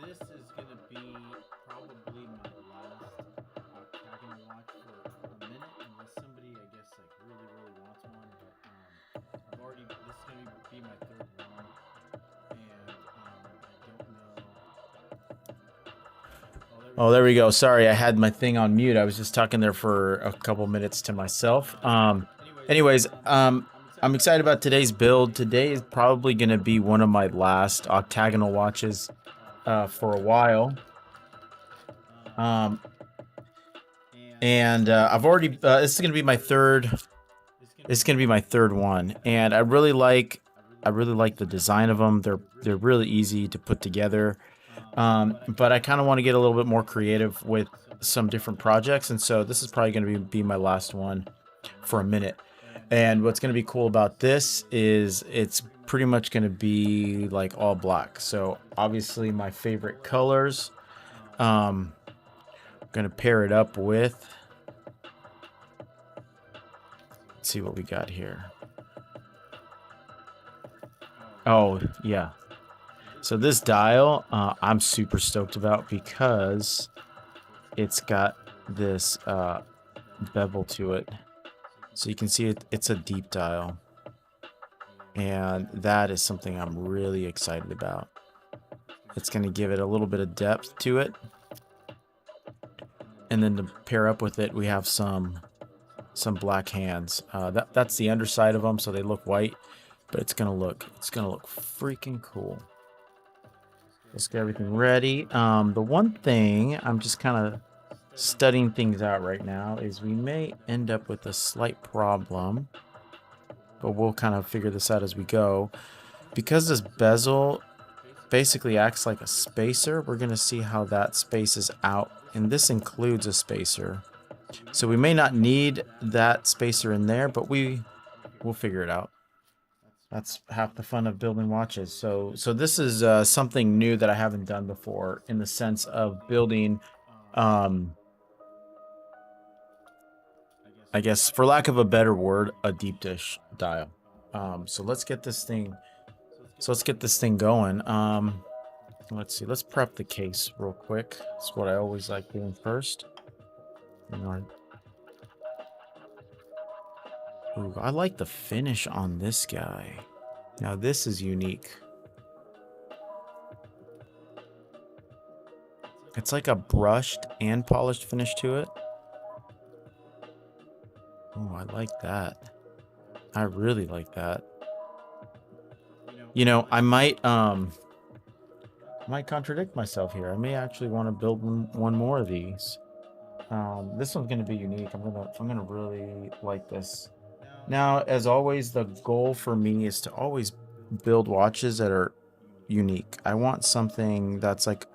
this is gonna be probably my last octagonal watch for a minute, unless somebody, I guess, like really wants one. But I've already. This is gonna be my third one, and I don't know. Oh, there we go. Sorry, I had my thing on mute. I was just talking there for a couple minutes to myself. I'm excited about today's build. Today is probably going to be one of my last octagonal watches for a while. I've already. This is going to be my third. This is going to be my third one, and I really like the design of them. They're really easy to put together. But I kind of want to get a little bit more creative with some different projects, and so this is probably going to be my last one for a minute. And what's going to be cool about this is it's pretty much going to be like all black. So obviously my favorite colors. I'm going to pair it up with. Let's see what we got here. Oh yeah. So this dial, I'm super stoked about because it's got this bevel to it. So you can see it's a deep dial. And that is something I'm really excited about. It's going to give it a little bit of depth to it. And then to pair up with it, we have some black hands. That's the underside of them, so they look white. But it's gonna look freaking cool. Let's get everything ready. The one thing I'm just kind of studying things out right now is we may end up with a slight problem, but we'll kind of figure this out as we go. Because this bezel basically acts like a spacer, we're going to see how that spaces out, and this includes a spacer. So we may not need that spacer in there, but we'll figure it out. That's half the fun of building watches. So this is something new that I haven't done before, in the sense of building, I guess, for lack of a better word, a deep dish dial. So let's get this thing. Going. Let's see. Let's prep the case real quick. That's what I always like doing first. Ooh, I like the finish on this guy. Now this is unique. It's like a brushed and polished finish to it. Oh, I like that. I really like that. You know, I might contradict myself here. I may actually want to build one more of these. This one's going to be unique. I'm gonna really like this. Now, as always, the goal for me is to always build watches that are unique. I want something that's like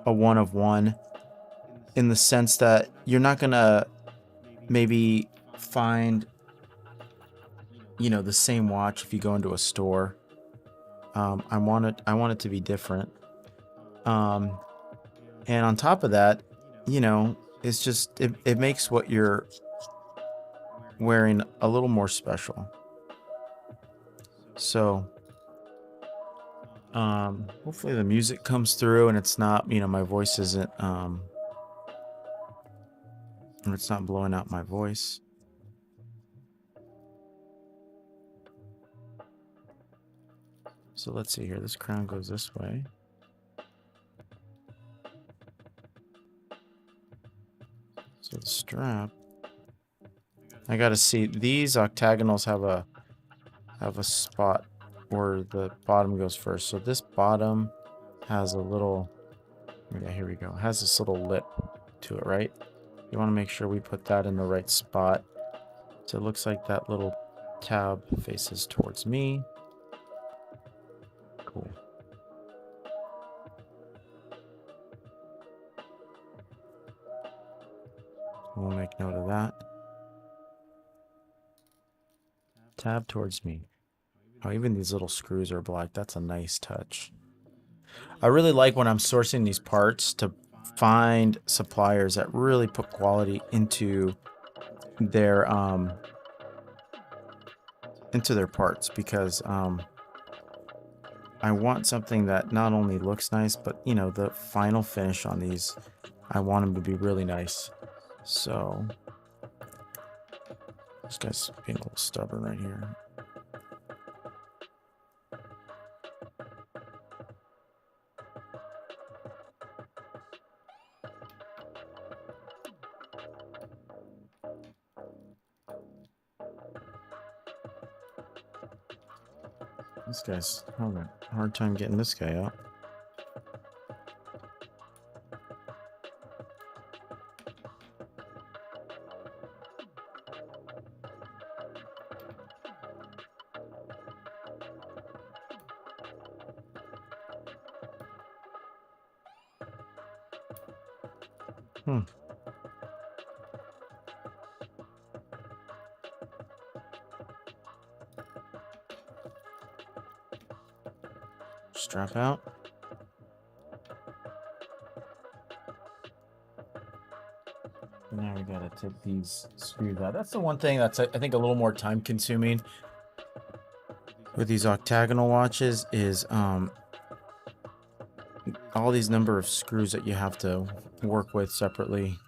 a one of one, in the sense that you're not gonna maybe find, you know, the same watch if you go into a store. I want it to be different. And on top of that, you know, it's just it makes what you're wearing a little more special. So hopefully the music comes through and it's not, you know, my voice isn't it's not blowing out my voice. So let's see here. This crown goes this way. So the strap, I gotta see, these octagonals have a spot where the bottom goes first. So this bottom has a little, yeah, here we go. It has this little lip to it, right? You want to make sure we put that in the right spot. So it looks like that little tab faces towards me. Cool. We'll make note of that. Tab towards me. Oh, even these little screws are black. That's a nice touch. I really like when I'm sourcing these parts to find suppliers that really put quality into their parts, because I want something that not only looks nice, but you know, the final finish on these, I want them to be really nice. So this guy's being a little stubborn right here. This guy's having a hard time getting this guy out. Hmm. Strap out. Now we gotta take these screws out. That's the one thing that's, I think, a little more time consuming with these octagonal watches is all these number of screws that you have to work with separately.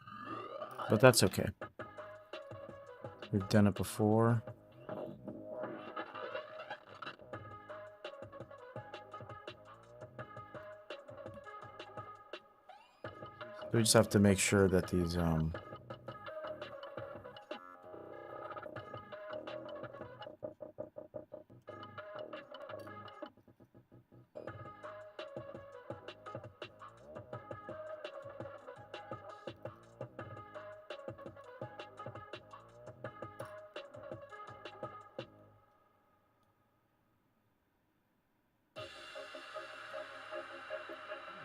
But that's okay. We've done it before. We just have to make sure that these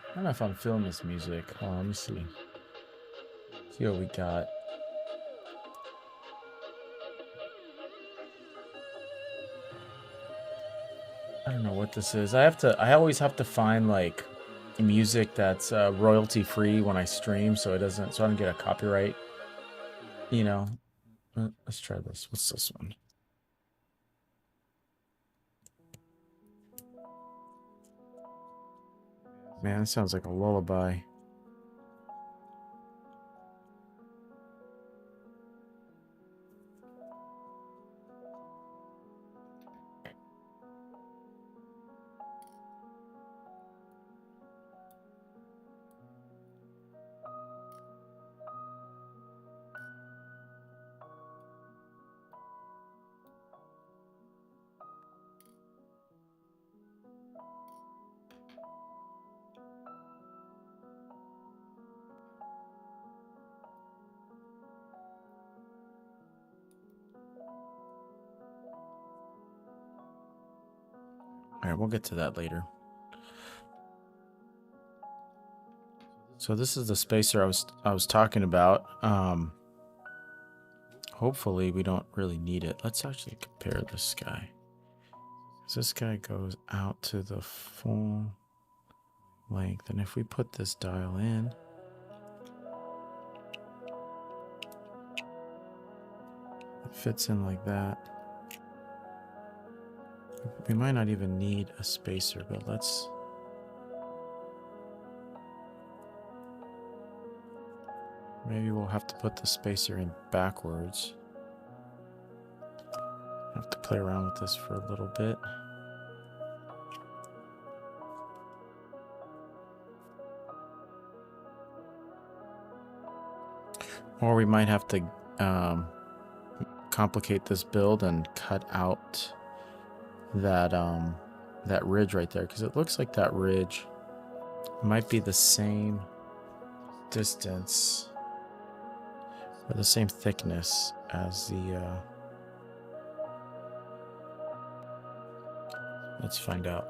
I don't know if I'm feeling this music. Hold on, let me see. See what we got. I don't know what this is. I always have to find like music that's royalty free when I stream, so so I don't get a copyright. You know. Let's try this. What's this one? Man, it sounds like a lullaby. All right, we'll get to that later. So this is the spacer I was talking about. Hopefully we don't really need it. Let's actually compare this guy. This guy goes out to the full length, and if we put this dial in, it fits in like that. We might not even need a spacer, but let's... Maybe we'll have to put the spacer in backwards. I have to play around with this for a little bit. Or we might have to complicate this build and cut out that that ridge right there, because it looks like that ridge might be the same distance or the same thickness as the let's find out.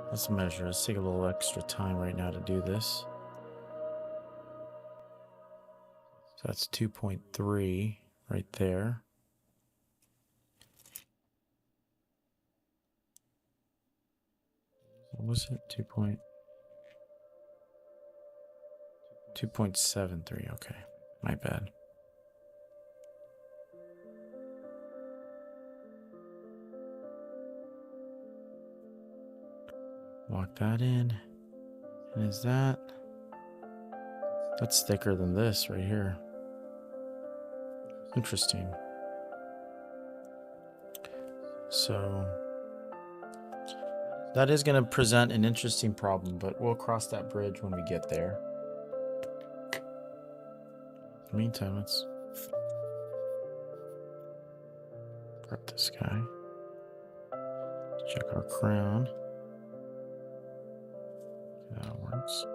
Let's measure. Let's take a little extra time right now to do this. So that's 2.3 right there. What was it? 2.73. Okay, my bad. Lock that in. And is that... That's thicker than this right here. Interesting. So that is going to present an interesting problem, but we'll cross that bridge when we get there. In the meantime, let's grab this guy. Check our crown. That works.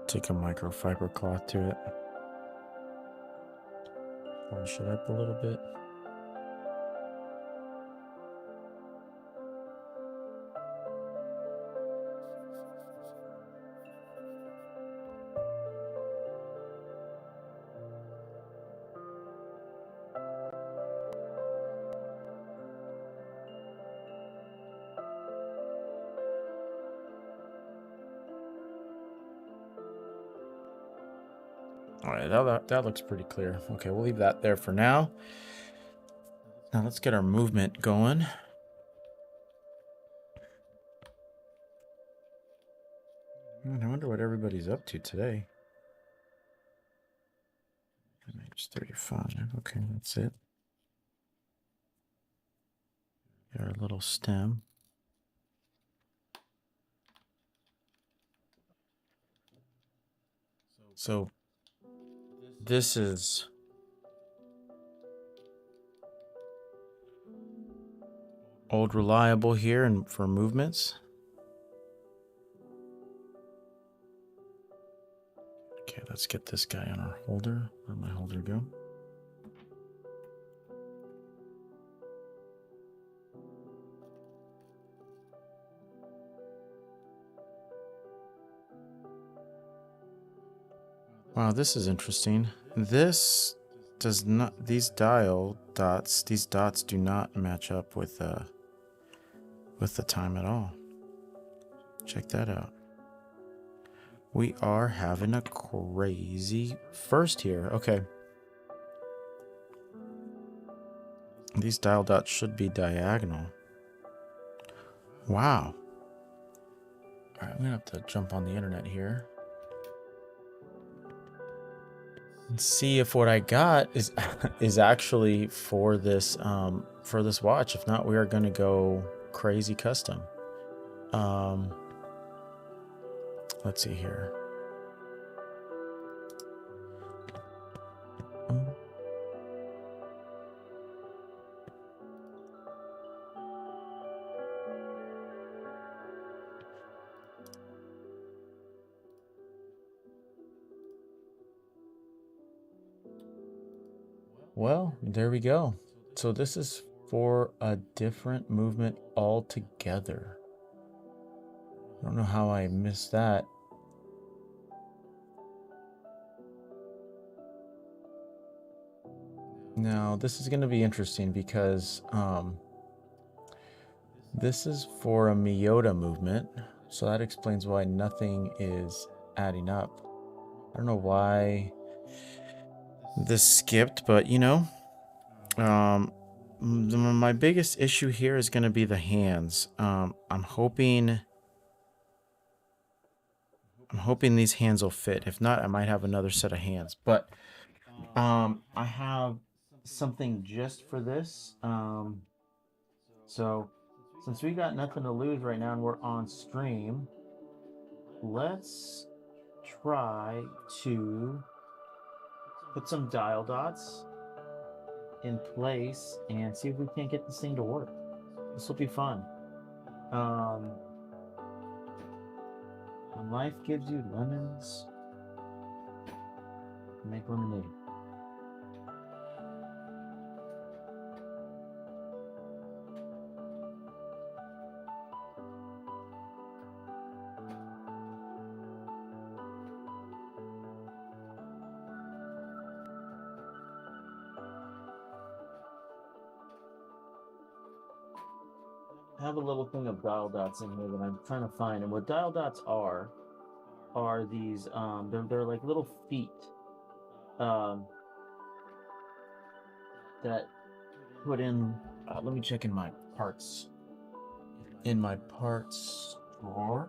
Take a microfiber cloth to it. Polish it up a little bit. All right, that looks pretty clear. Okay, we'll leave that there for now. Now let's get our movement going. I wonder what everybody's up to today. It's 35. Okay, that's it. Got our little stem. So this is Old Reliable here and for movements. Okay, let's get this guy on our holder. Where'd my holder go? Wow, this is interesting. This does not, these dial dots, these dots do not match up with the time at all. Check that out. We are having a crazy first here. Okay. These dial dots should be diagonal. Wow. All right, I'm gonna have to jump on the internet here and see if what I got is actually for this watch. If not, we are gonna go crazy custom. Let's see here. Well, there we go. So this is for a different movement altogether. I don't know how I missed that. Now, this is going to be interesting because this is for a Miyota movement. So that explains why nothing is adding up. I don't know why this skipped, but you know, my biggest issue here is going to be the hands. I'm hoping these hands will fit. If not, I might have another set of hands. But I have something just for this. So since we got nothing to lose right now and we're on stream, let's try to put some dial dots in place and see if we can't get this thing to work. This will be fun. Um, when life gives you lemons, make lemonade. I have a little thing of dial dots in here that I'm trying to find, and what dial dots are these they're like little feet um that put in let me check in my parts drawer.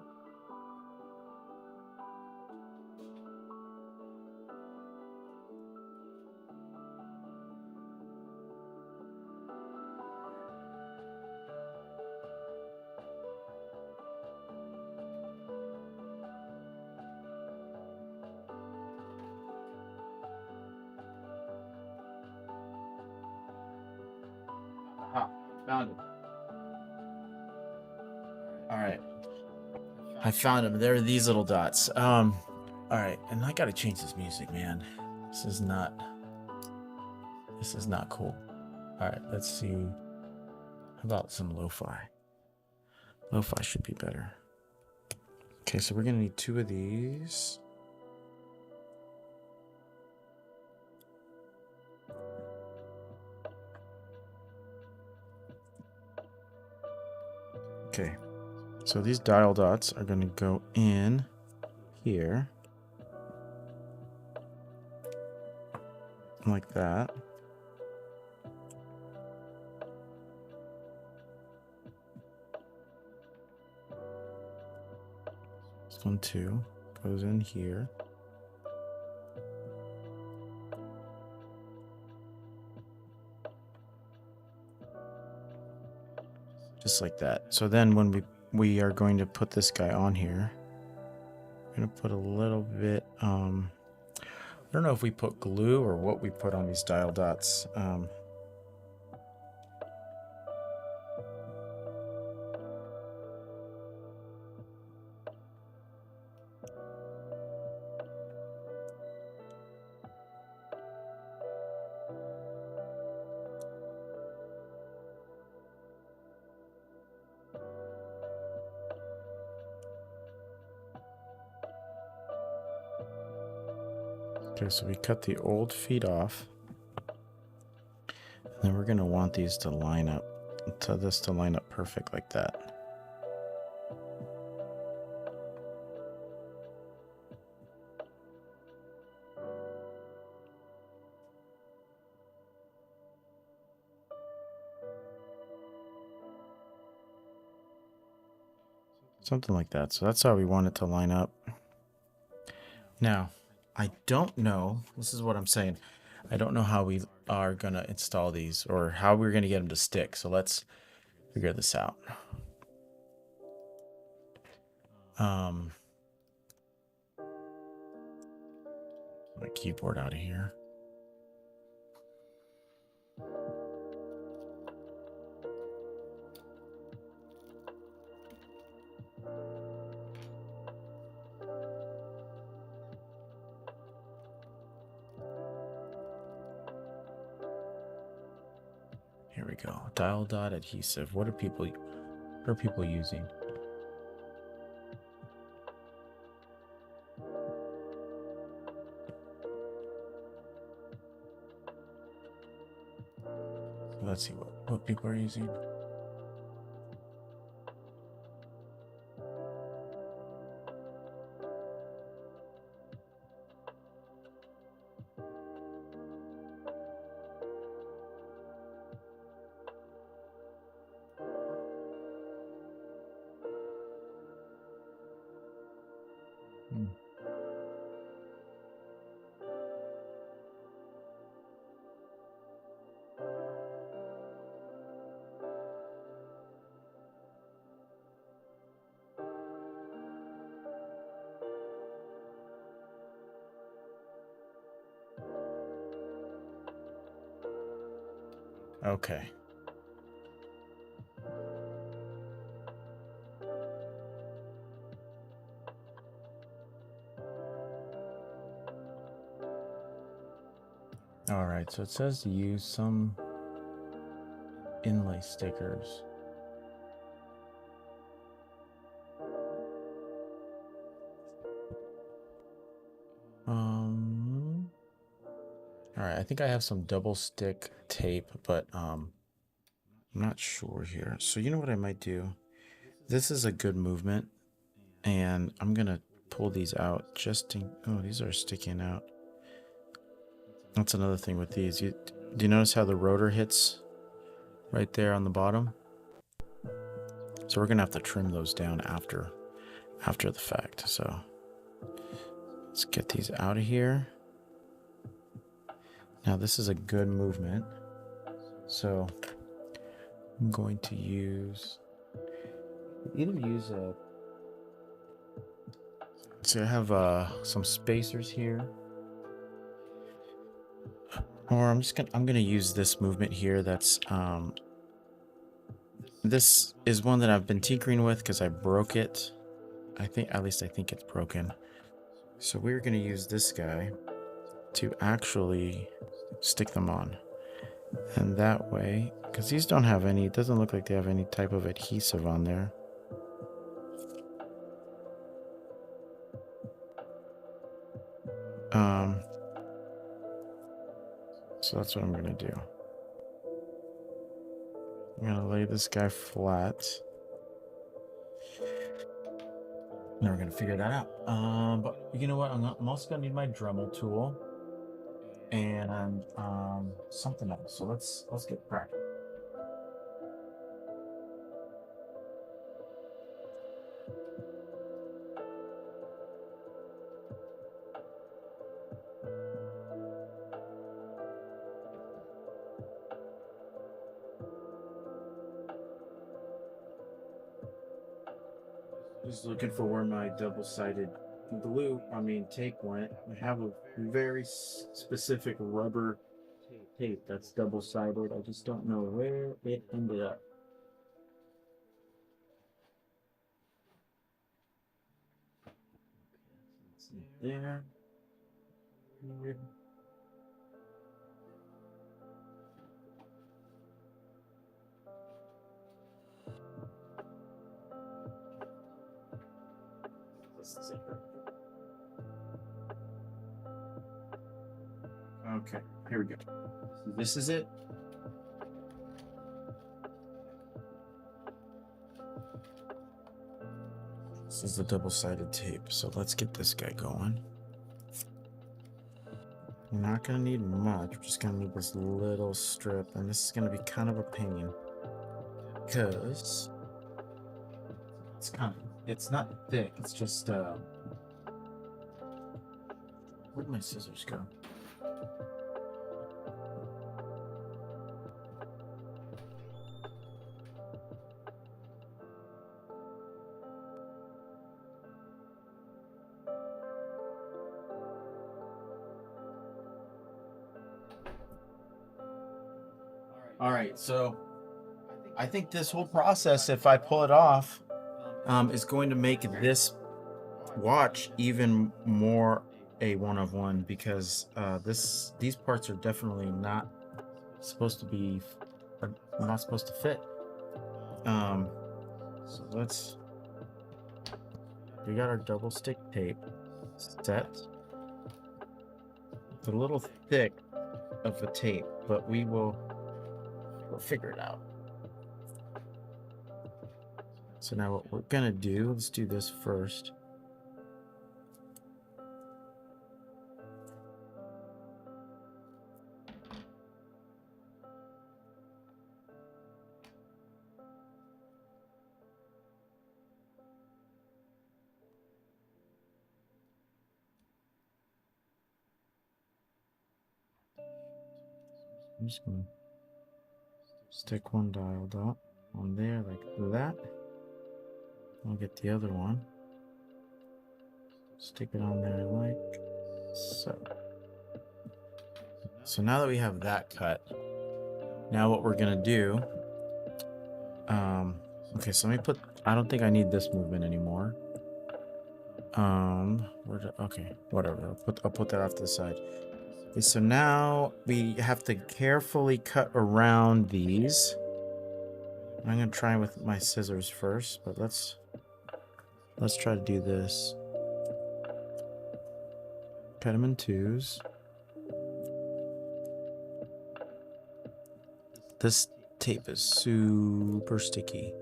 Aha, found it. All right, I found them. There are these little dots. All right, and I gotta change this music, man. This is not cool. All right, let's see. How about some lo-fi? Lo-fi should be better. Okay, so we're gonna need 2 of these. Okay, so these dial dots are gonna go in here. Like that. This one too goes in here. Just like that. So then when we are going to put this guy on here, I'm gonna put a little bit I don't know if we put glue or what we put on these dial dots. Okay, so we cut the old feet off. And then we're gonna want these to line up, to line up perfect like that. Something like that. So that's how we want it to line up. Now, I don't know. This is what I'm saying. I don't know how we are going to install these or how we're going to get them to stick. So let's figure this out. My keyboard out of here. Here we go. Dial dot adhesive. What are people using? Let's see what people are using. Okay. All right, so it says to use some inlay stickers. All right, I think I have some double stick tape, but I'm not sure here. So you know what I might do? This is a good movement, and I'm gonna pull these out just in, oh, these are sticking out. That's another thing with these. Do you notice how the rotor hits right there on the bottom? So we're gonna have to trim those down after the fact. So let's get these out of here. Now this is a good movement. So I'm going to either use a, so I have some spacers here, or I'm gonna use this movement here. That's this is one that I've been tinkering with because I broke it. At least I think it's broken. So we're gonna use this guy to actually stick them on, and that way, because these don't have any, it doesn't look like they have any type of adhesive on there. So that's what I'm gonna do. I'm gonna lay this guy flat. Now we're gonna figure that out. But you know what? I'm also gonna need my Dremel tool and something else. So let's get cracking. Just looking for where my double-sided tape went. I have a very specific rubber tape that's double-sided. I just don't know where it ended up. There. Here. Okay, here we go. This is it. This is the double-sided tape. So let's get this guy going. We're not gonna need much. We're just gonna need this little strip, and this is gonna be kind of a pain because it's not thick. It's just where'd my scissors go? All right, so I think this whole process, if I pull it off, is going to make this watch even more a one-of-one because these parts are definitely not supposed to fit. So we got our double stick tape set. It's a little thick of a tape, but we'll figure it out. So now what we're gonna do, let's do this first. I'm just gonna stick one dial dot on there like that. I'll get the other one. Stick it on there like so. So now that we have that cut, Now what we're gonna do, okay, so let me put, I don't think I need this movement anymore. Okay, whatever, I'll put that off to the side. Okay, so now we have to carefully cut around these. I'm gonna try with my scissors first, but let's try to do this. Cut them in twos. This tape is super sticky,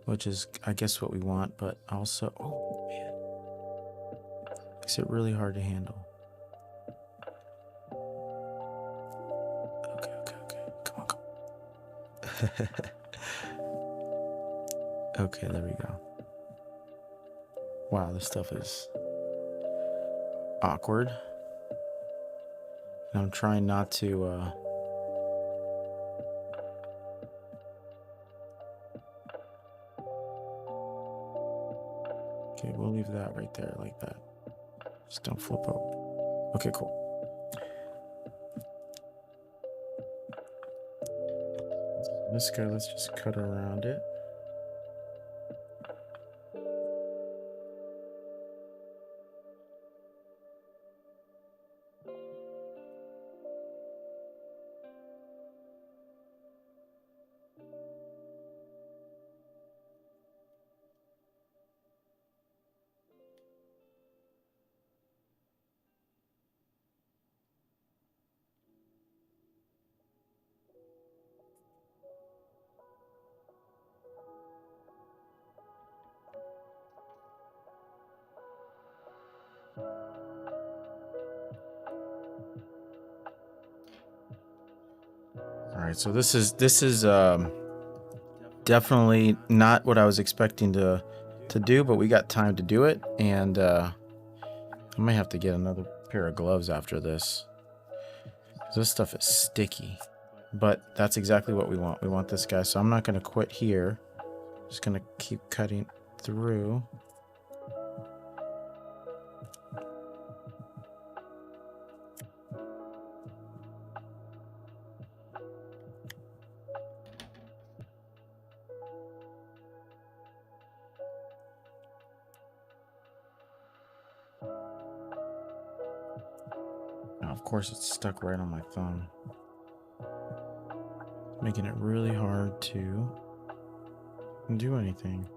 which is, I guess, what we want, but also, oh man, makes it really hard to handle. Okay, come on. Okay, there we go. Wow, this stuff is awkward. And I'm trying not to, okay, we'll leave that right there like that. Just don't flip up. Okay, cool. This guy, let's just cut around it. All right, so this is definitely not what I was expecting to do, but we got time to do it, and I might have to get another pair of gloves after this. This stuff is sticky, but that's exactly what we want. We want this guy, so I'm not going to quit here. Just going to keep cutting through. Now, of course, it's stuck right on my thumb, making it really hard to do anything.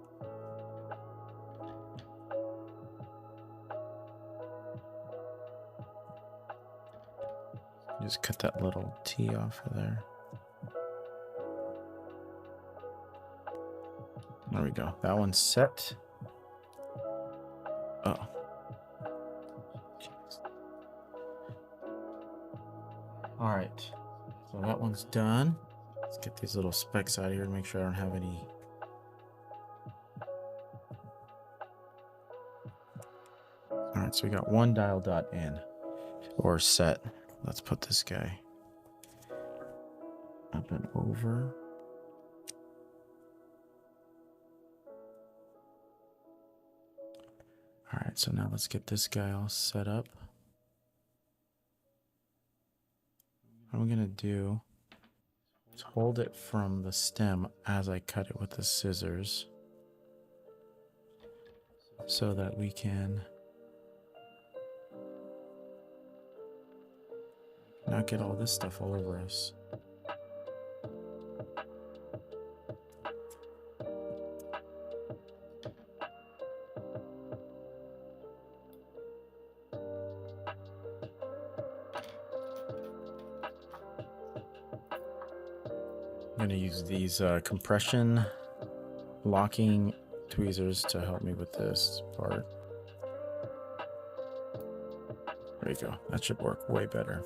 Just cut that little T off of there. There we go. That one's set. Oh. All right. So that one's done. Let's get these little specks out of here to make sure I don't have any. All right, so we got one dial dot in, or set. Let's put this guy up and over. All right, so now let's get this guy all set up. What I'm gonna do is hold it from the stem as I cut it with the scissors, so that we can not get all this stuff all over us. I'm going to use these compression locking tweezers to help me with this part. There you go. That should work way better.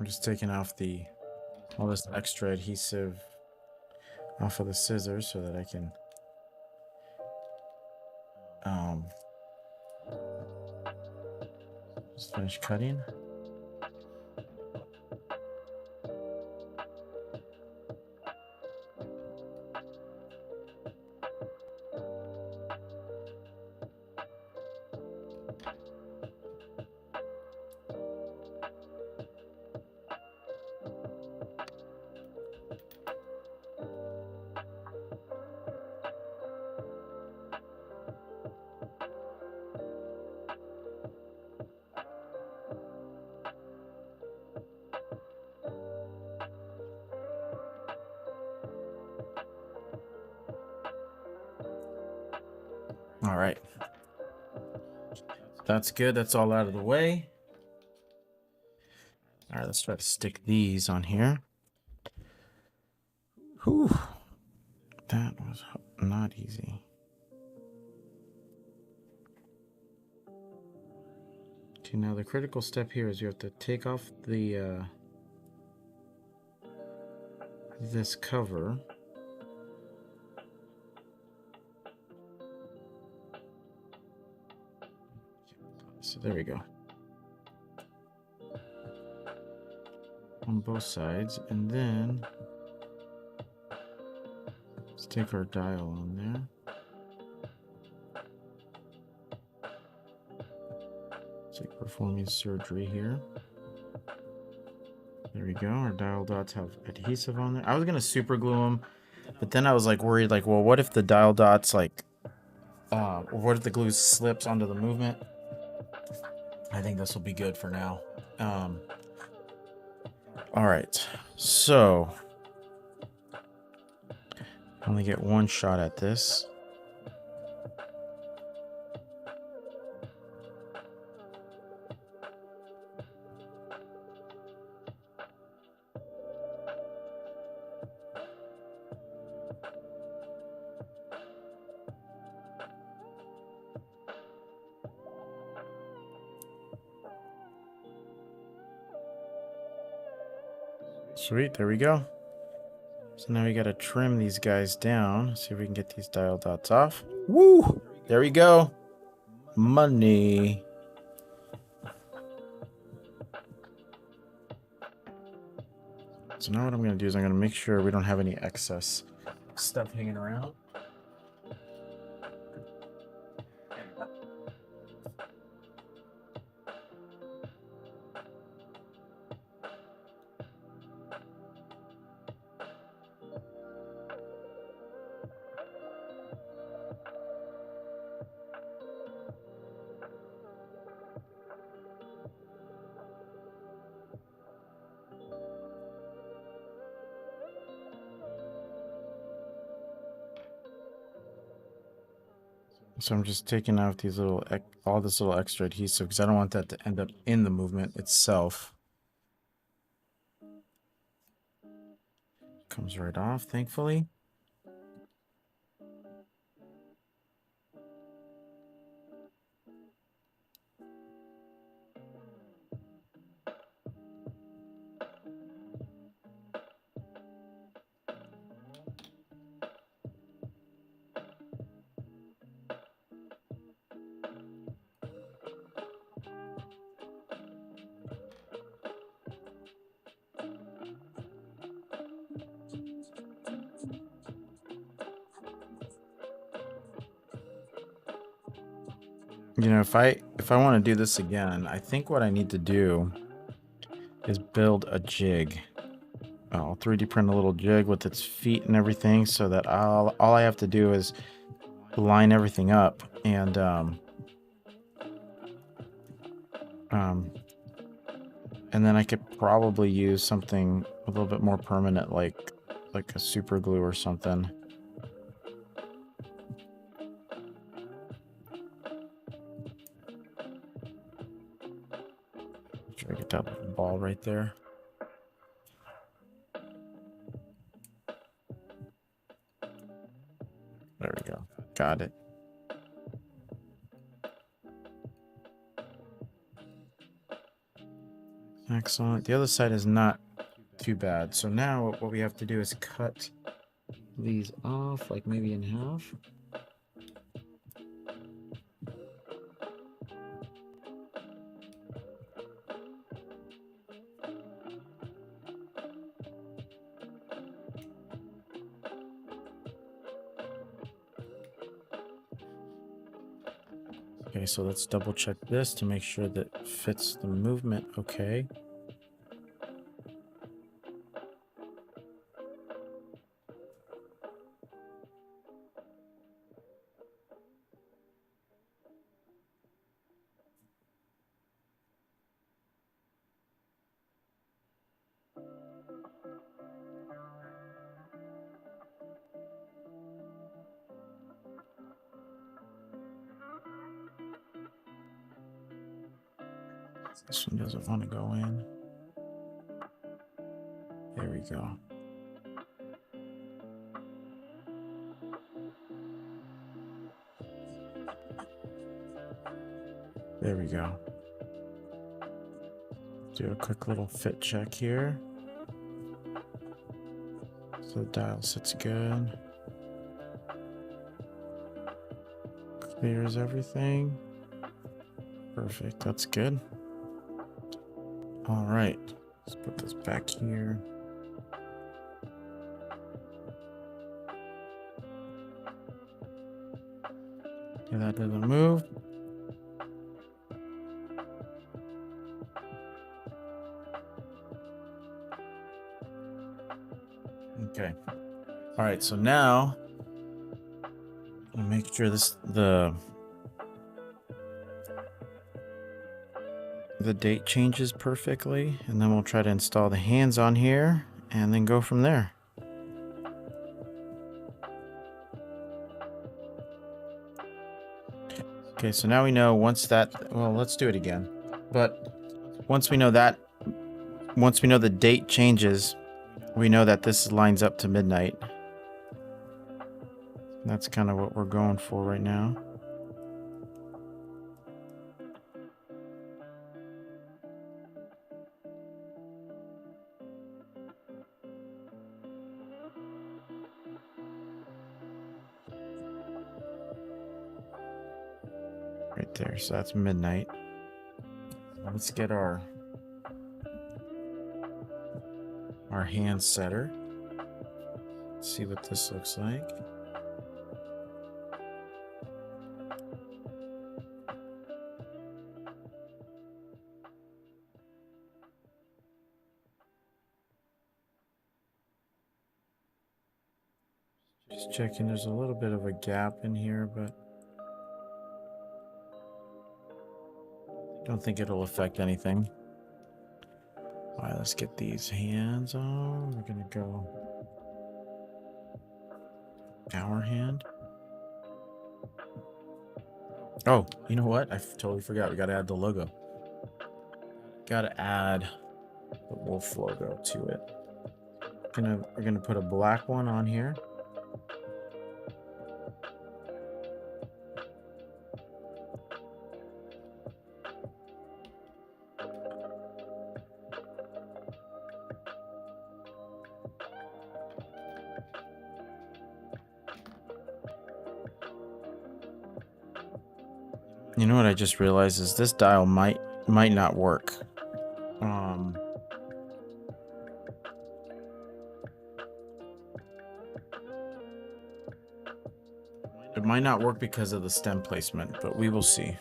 I'm just taking off all this extra adhesive off of the scissors so that I can just finish cutting. All right. That's good. That's all out of the way. All right, let's try to stick these on here. Whew. That was not easy. Okay, now the critical step here is you have to take off the this cover. So there we go. On both sides, and then let's take our dial on there. It's like performing surgery here. There we go. Our dial dots have adhesive on there. I was gonna super glue them, but then I was like worried, like, well, what if the dial dots like, or what if the glue slips onto the movement? I think this will be good for now. All right, so I only get one shot at this. Sweet, there we go. So now we gotta trim these guys down. See if we can get these dial dots off. Woo! There we go. Money. So now what I'm gonna do is I'm gonna make sure we don't have any excess stuff hanging around. So I'm just taking out these all this little extra adhesive because I don't want that to end up in the movement itself. Comes right off, thankfully. You know, if I want to do this again, I think what I need to do is build a jig. I'll 3D print a little jig with its feet and everything, so that all I have to do is line everything up, and then I could probably use something a little bit more permanent, like a super glue or something. Try to get that ball right there. There we go. Got it. Excellent. The other side is not too bad. So now what we have to do is cut these off, like maybe in half. Okay, so let's double check this to make sure that fits the movement okay. This one doesn't want to go in. There we go. There we go. Do a quick little fit check here. So the dial sits good. Clears everything. Perfect, that's good. All right, let's put this back here. Okay, that doesn't move. Okay. All right, so now I'll make sure the date changes perfectly, and then we'll try to install the hands on here and then go from there. Okay, so now we know once that, well, let's do it again. But once we know that, once we know the date changes, we know that this lines up to midnight. That's kind of what we're going for right now. Right there, so that's midnight. Let's get our hand setter. Let's see what this looks like. Just checking, there's a little bit of a gap in here, but don't think it'll affect anything. All right, let's get these hands on. We're gonna go our hand. Oh, you know what? I totally forgot. We gotta add the logo. Gotta add the wolf logo to it. We're gonna put a black one on here. You know what I just realized is this dial might not work. It might not work because of the stem placement, but we will see.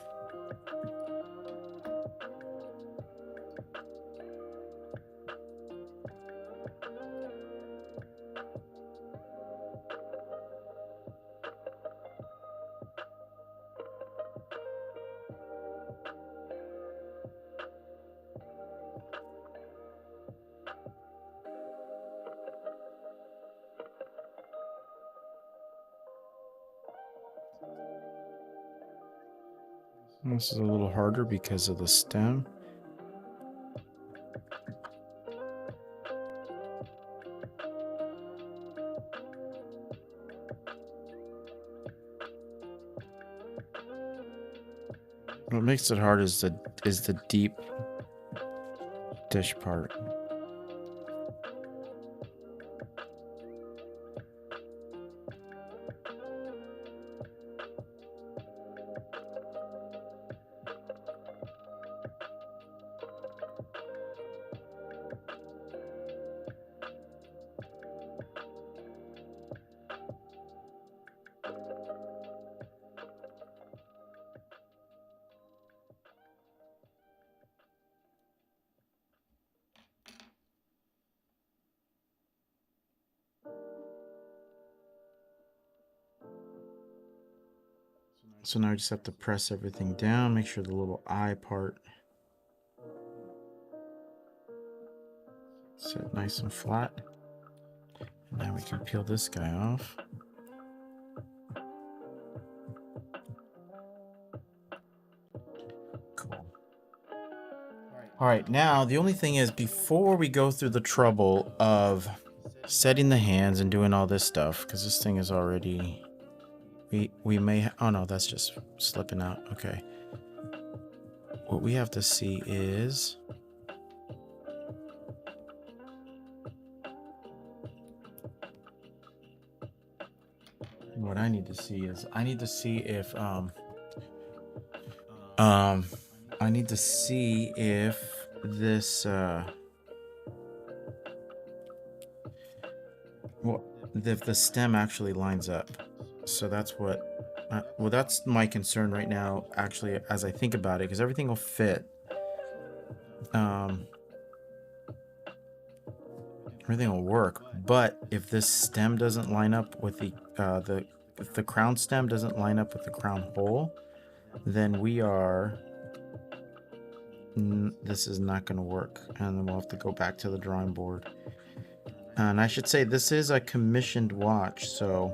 This is a little harder because of the stem. What makes it hard is the deep dish part. So now I just have to press everything down, make sure the little eye part set nice and flat. And now we can peel this guy off. Cool. All right, now the only thing is, before we go through the trouble of setting the hands and doing all this stuff, because this thing is already... We may... oh no, that's just slipping out. Okay. What we have to see is... what I need to see is... I need to see if... I need to see if this... well, if the stem actually lines up. So that's what, well, that's my concern right now, actually, as I think about it, because everything will fit. Everything will work, but if this stem doesn't line up with if the crown stem doesn't line up with the crown hole, then we are, this is not going to work, and then we'll have to go back to the drawing board. And I should say, this is a commissioned watch, so...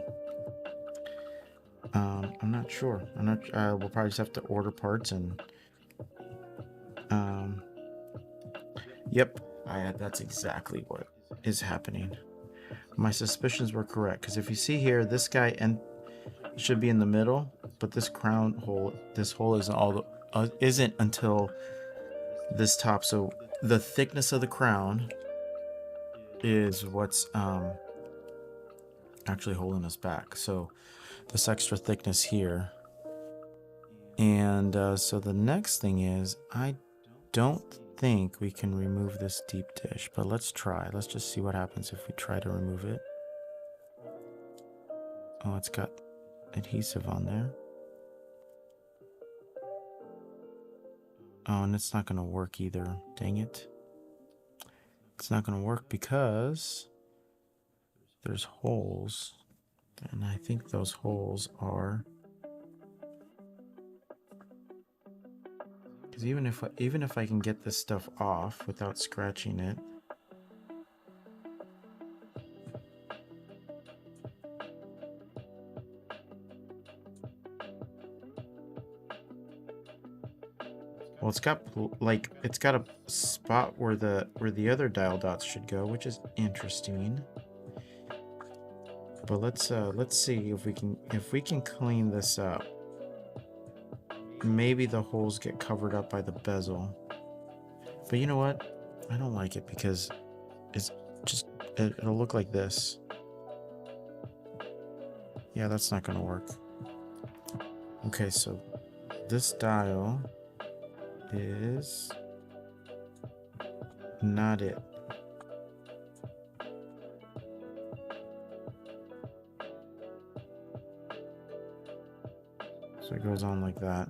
I'm not sure. We'll probably just have to order parts and... Yep. That's exactly what is happening. My suspicions were correct, because if you see here, this guy should be in the middle, but this crown hole, this hole isn't until this top. So the thickness of the crown is what's actually holding us back. So this extra thickness here. And so the next thing is, I don't think we can remove this deep dish, but let's try. Let's just see what happens if we try to remove it. Oh, it's got adhesive on there. Oh, and it's not going to work either. Dang it. It's not going to work because there's holes. And I think those holes are... because even if I can get this stuff off without scratching it... well, it's got a spot where the other dial dots should go, which is interesting. But let's see if we can clean this up. Maybe the holes get covered up by the bezel. But you know what? I don't like it because it's just it'll look like this. Yeah, that's not gonna work. Okay, so this dial is not it. So it goes on like that.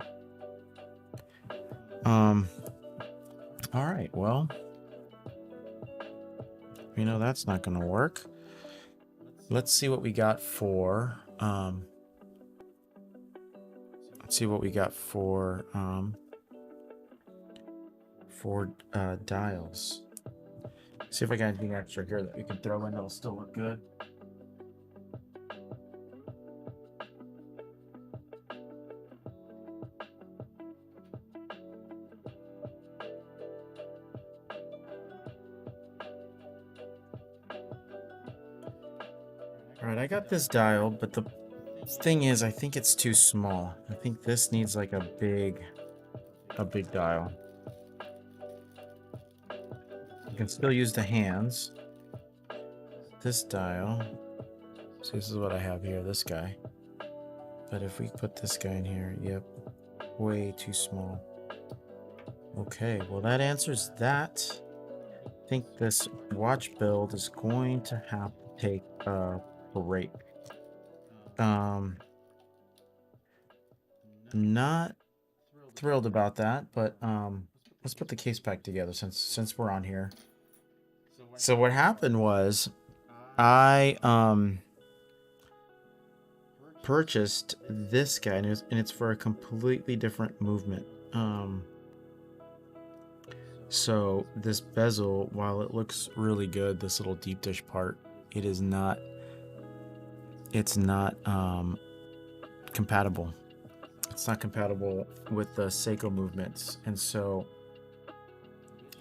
All right, well, you know, that's not going to work. Let's see what we got for, dials. See if I got anything extra here that we can throw in that'll still look good. Alright, I got this dial, but the thing is, I think it's too small. I think this needs like a big dial. can still use the hands. This dial. So this is what I have here, this guy. But if we put this guy in here, yep, way too small. Okay, well that answers that. I think this watch build is going to have to take a break. Not thrilled about that, but let's put the case back together since we're on here. So what happened was I purchased this guy, and it's for a completely different movement. So this bezel, while it looks really good, this little deep dish part, it's not compatible. It's not compatible with the Seiko movements. And so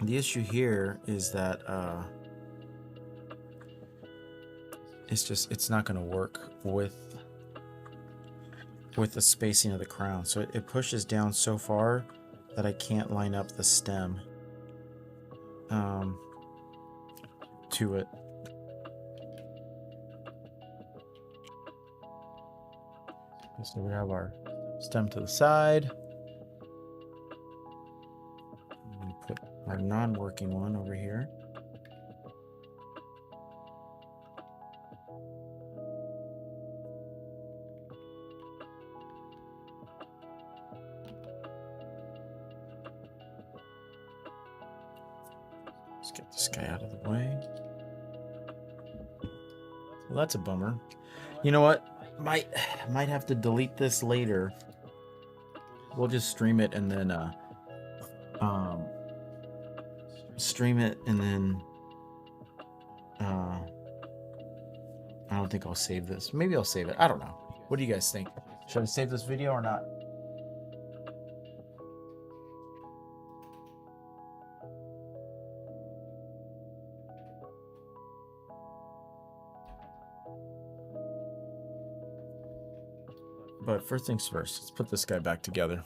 the issue here is that it's not going to work with the spacing of the crown. So it pushes down so far that I can't line up the stem to it. So we have our stem to the side. I'm going to put our non-working one over here. Let's get this guy out of the way. Well, that's a bummer. You know what? Might have to delete this later. We'll just stream it and then I don't think I'll save this. Maybe I'll save it. I don't know. What do you guys think? Should I save this video or not? But first things first, let's put this guy back together.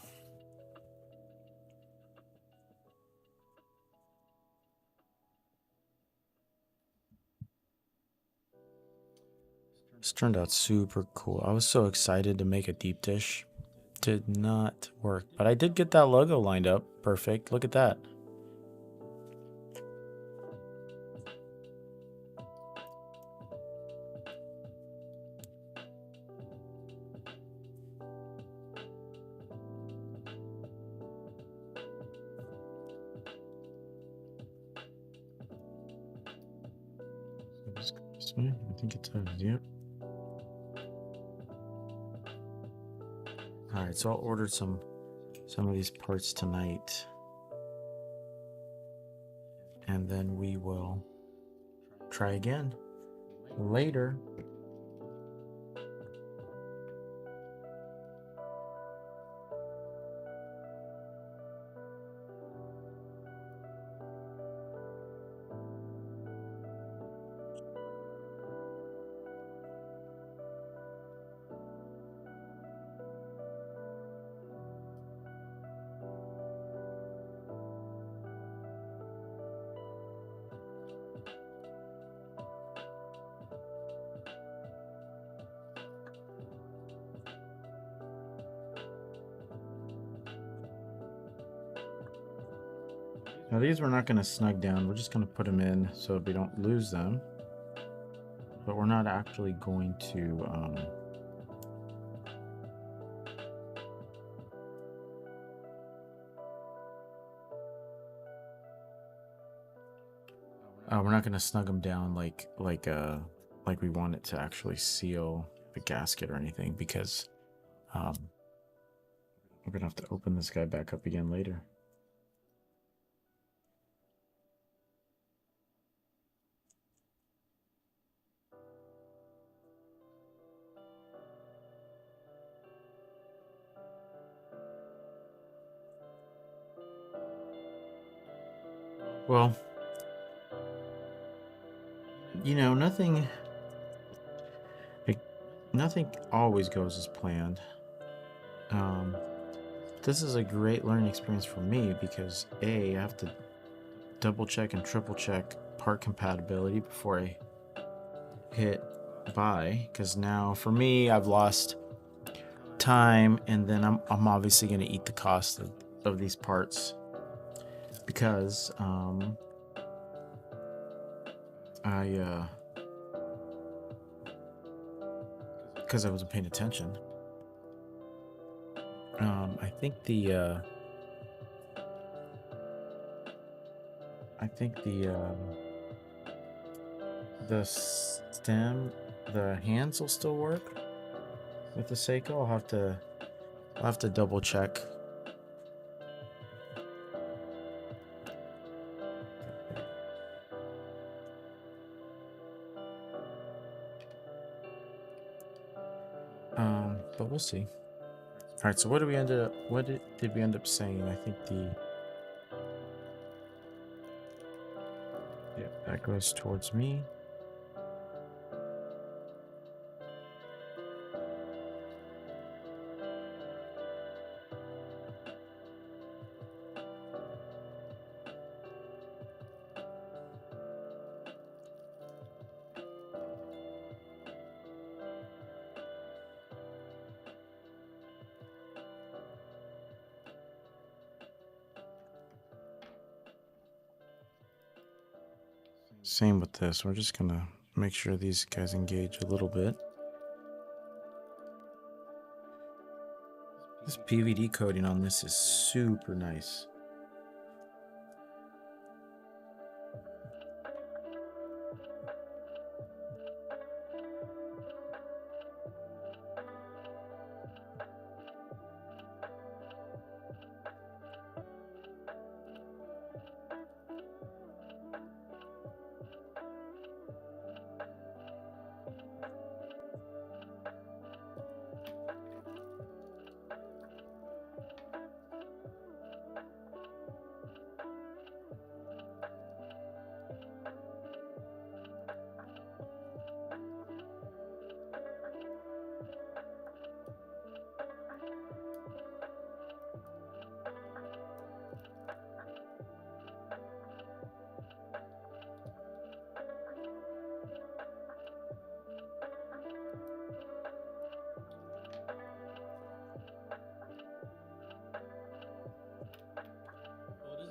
This turned out super cool. I was so excited to make a deep dish. Did not work, but I did get that logo lined up perfect. Look at that. I think it does, yep. Alright, so I'll order some of these parts tonight. And then we will try again later. Now these we're not going to snug down. We're just going to put them in so we don't lose them. But we're not actually going to we're not going to snug them down like we want it to actually seal the gasket or anything, because we're going to have to open this guy back up again later. Well, you know, nothing always goes as planned. This is a great learning experience for me because A, I have to double check and triple check part compatibility before I hit buy, because now for me, I've lost time, and then I'm obviously going to eat the cost of these parts because I wasn't paying attention. I think the stem, the hands will still work with the Seiko. I'll have to double check. But we'll see. All right, so what did we end up? What did we end up saying? I think that goes towards me. Same with this. We're just gonna make sure these guys engage a little bit. This PVD coating on this is super nice.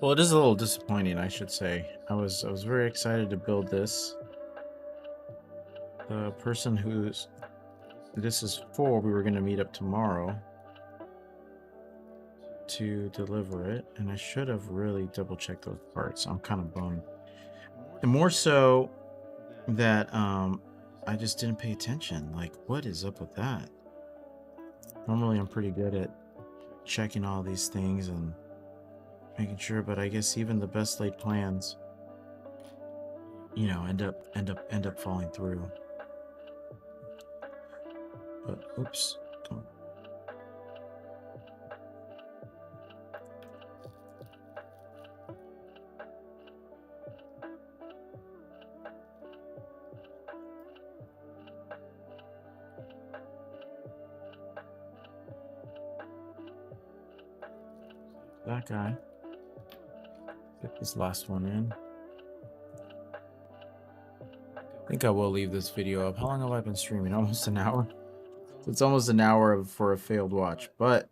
Well, it is a little disappointing, I should say. I was very excited to build this. The person who's this is for, we were going to meet up tomorrow to deliver it, and I should have really double checked those parts. I'm kind of bummed, and more so that I just didn't pay attention. Like, what is up with that? Normally I'm pretty good at checking all these things and making sure, but I guess even the best laid plans, you know, end up falling through. But oops, don't. That guy. Get this last one in. I think I will leave this video up. How long have I been streaming? Almost an hour. It's almost an hour for a failed watch, but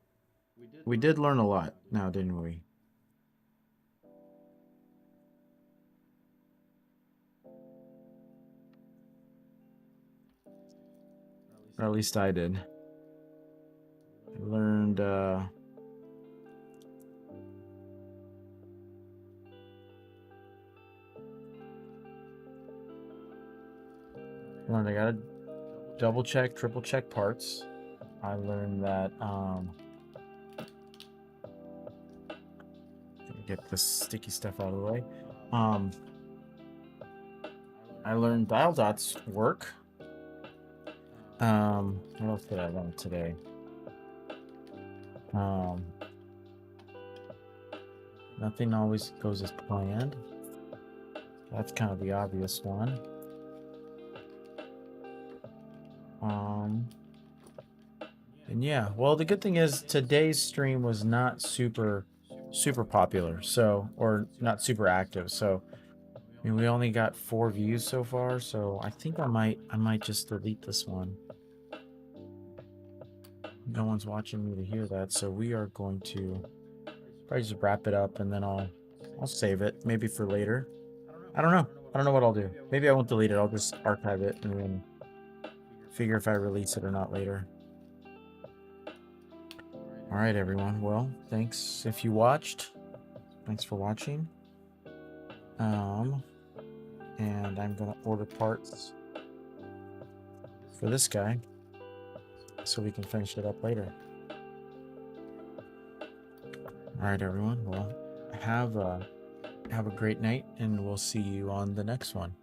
we did learn a lot now, didn't we? Or at least I did. I learned I gotta double check, triple check parts. I learned that get this sticky stuff out of the way. I learned dial dots work. What else did I learn today? Nothing always goes as planned. That's kind of the obvious one. And yeah, well, the good thing is today's stream was not super super popular, so, or not super active. So I mean, we only got 4 views so far, so I think I might just delete this one. No one's watching me to hear that, so we are going to probably just wrap it up, and then I'll save it maybe for later. I don't know. I don't know what I'll do. Maybe I won't delete it. I'll just archive it and then figure if I release it or not later. All right, everyone. Well, thanks if you watched. Thanks for watching. And I'm gonna order parts for this guy so we can finish it up later. All right, everyone. Well, have a great night, and we'll see you on the next one.